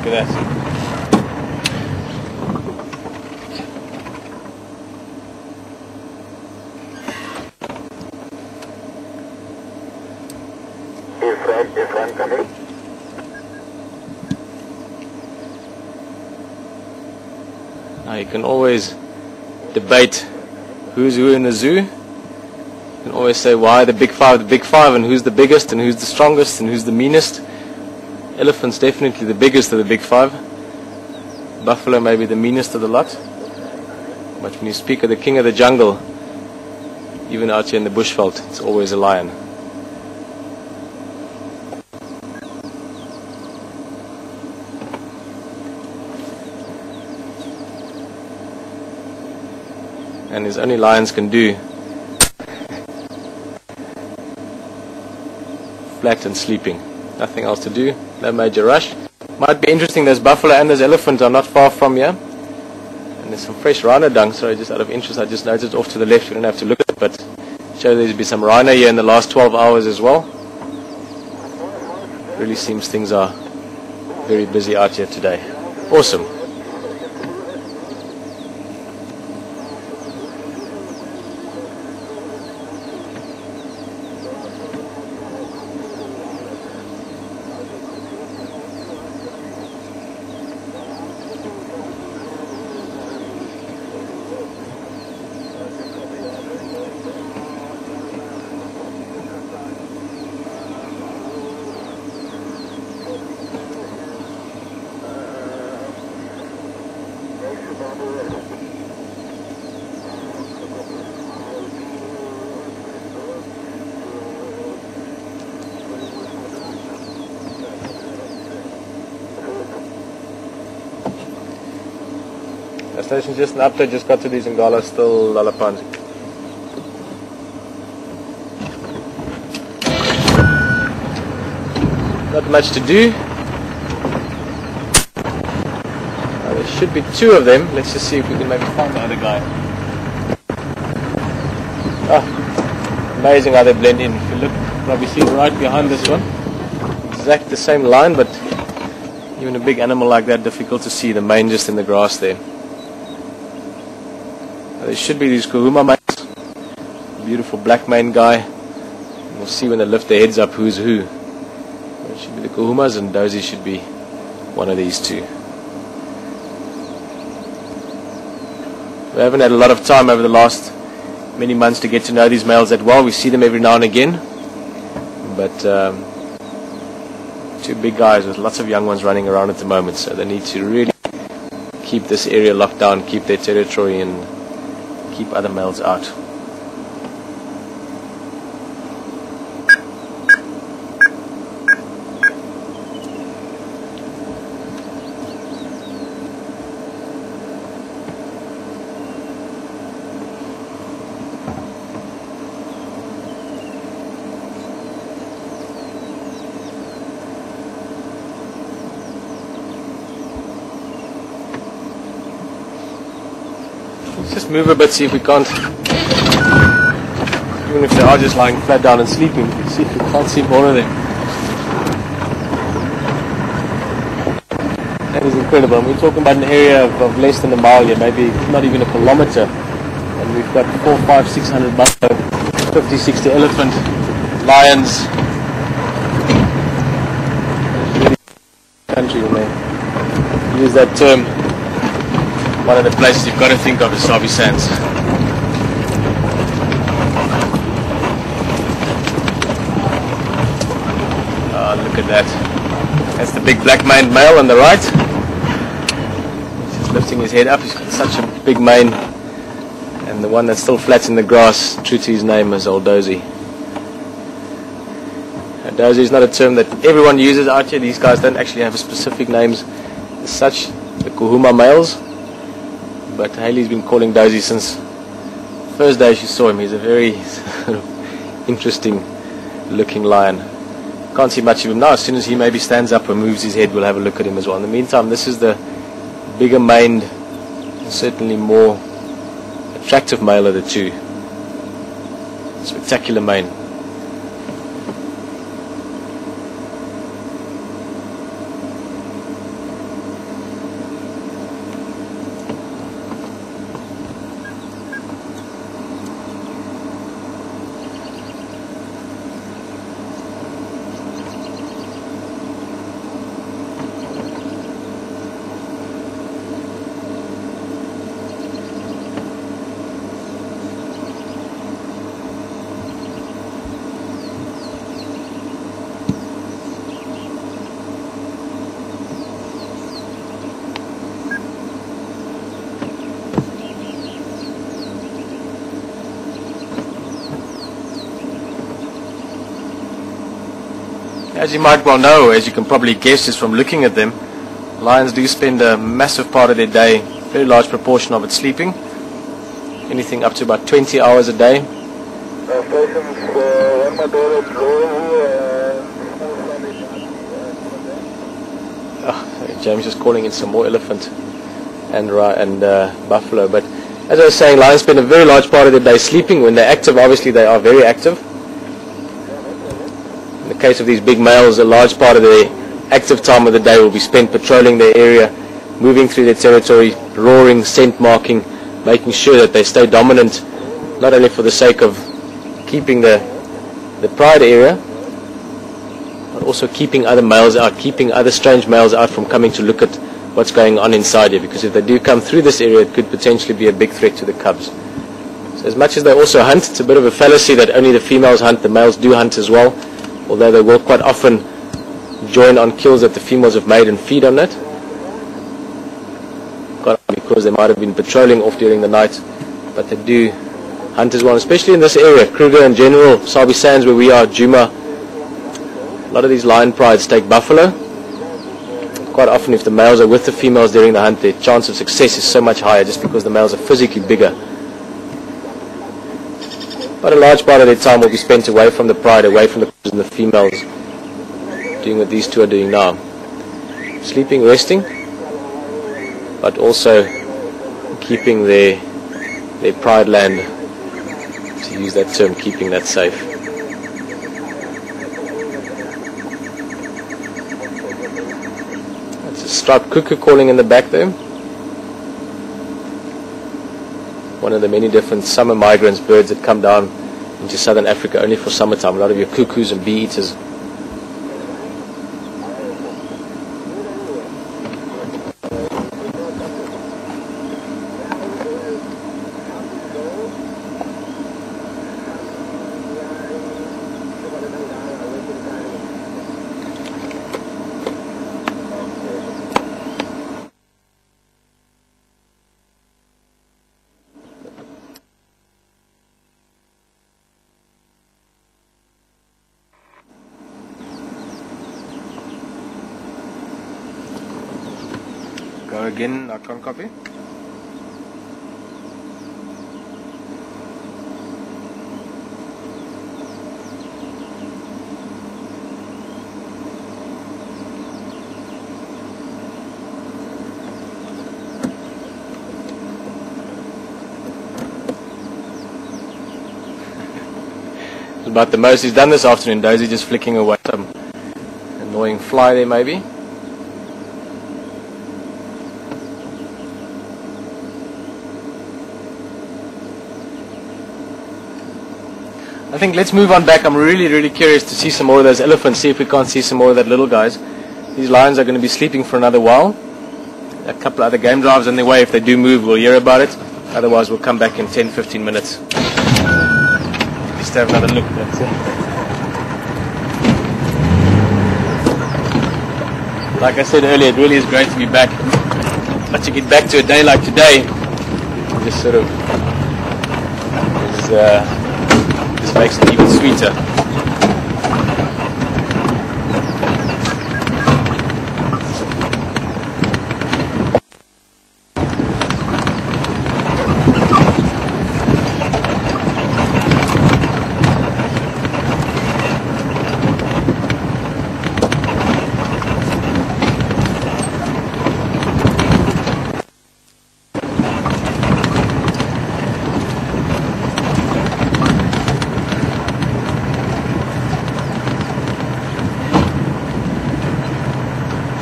Look at that. Is one coming? Now you can always debate who's who in the zoo. You can always say why the big five, and who's the biggest, and who's the strongest, and who's the meanest. Elephant's definitely the biggest of the big five. Buffalo may be the meanest of the lot. But when you speak of the king of the jungle, even out here in the bushveld, it's always a lion. And as only lions can do, flat and sleeping. Nothing else to do, no major rush. Might be interesting, there's buffalo and there's elephant are not far from here. And there's some fresh rhino dung, sorry, just out of interest, I just noticed off to the left, you don't have to look at it, but show there's been some rhino here in the last 12 hours as well. Really seems things are very busy out here today. Awesome. Station just an update, just got to these Ngala, still Lalapanzi. Not much to do. There should be two of them. Let's just see if we can maybe find the other guy. Amazing how they blend in. If you look, probably see right behind this one. Exactly the same line, but even a big animal like that, difficult to see the mane just in the grass there. There should be these kahuma manes. Beautiful black mane guy. We'll see when they lift their heads up who's who. It should be the kahumas, and Dozy should be one of these two. We haven't had a lot of time over the last many months to get to know these males that well. We see them every now and again, but two big guys with lots of young ones running around at the moment, so they need to really keep this area locked down, keep their territory, and keep other males out. Let's just move a bit, see if we can't, even if they are just lying flat down and sleeping, see if we can't see more of them. That is incredible. And we're talking about an area of less than a mile here, maybe not even a kilometer. And we've got 400, 500, 600 buffalo, 50, 60 elephant, lions. Really country when they use that term. One of the places you've got to think of is Sabi Sands. Oh, look at that. That's the big black-maned male on the right. He's just lifting his head up. He's got such a big mane. And the one that's still flat in the grass, true to his name, is old Dozy. Dozy is not a term that everyone uses out here. These guys don't actually have specific names as such, the kahuma males. But Hayley's been calling Dozy since the first day she saw him. He's a very interesting looking lion. Can't see much of him now. As soon as he maybe stands up and moves his head, we'll have a look at him as well. In the meantime, this is the bigger maned, certainly more attractive male of the two. Spectacular mane. As you might well know, as you can probably guess just from looking at them, lions do spend a massive part of their day, a very large proportion of it sleeping, anything up to about 20 hours a day. James is calling in some more elephant and buffalo. But as I was saying, lions spend a very large part of their day sleeping. When they're active, obviously they are very active. In the case of these big males, a large part of their active time of the day will be spent patrolling their area, moving through their territory, roaring, scent marking, making sure that they stay dominant, not only for the sake of keeping the pride area, but also keeping other males out, keeping other strange males out from coming to look at what's going on inside here, because if they do come through this area, it could potentially be a big threat to the cubs. So as much as they also hunt, it's a bit of a fallacy that only the females hunt. The males do hunt as well, although they will quite often join on kills that the females have made and feed on that, because they might have been patrolling off during the night, but they do hunt as well, especially in this area, Kruger in general, Sabi Sands where we are, Djuma. A lot of these lion prides take buffalo. Quite often if the males are with the females during the hunt, their chance of success is so much higher just because the males are physically bigger. But a large part of their time will be spent away from the pride, away from the females, doing what these two are doing now. Sleeping, resting, but also keeping their pride land, to use that term, keeping that safe. Striped cuckoo calling in the back there. One of the many different summer migrants, birds that come down into southern Africa only for summertime. A lot of your cuckoos and bee eaters. Go again, I can't copy. It's about the most he's done this afternoon. Daisy just flicking away some annoying fly there maybe. I think let's move on back. I'm really curious to see some more of those elephants, see if we can't see some more of that little guys. These lions are going to be sleeping for another while. A couple other game drives on their way. If they do move, we'll hear about it. Otherwise, we'll come back in 10-15 minutes. Just have another look. That's it. Like I said earlier, it really is great to be back. But to get back to a day like today, just sort of is... this makes it even sweeter.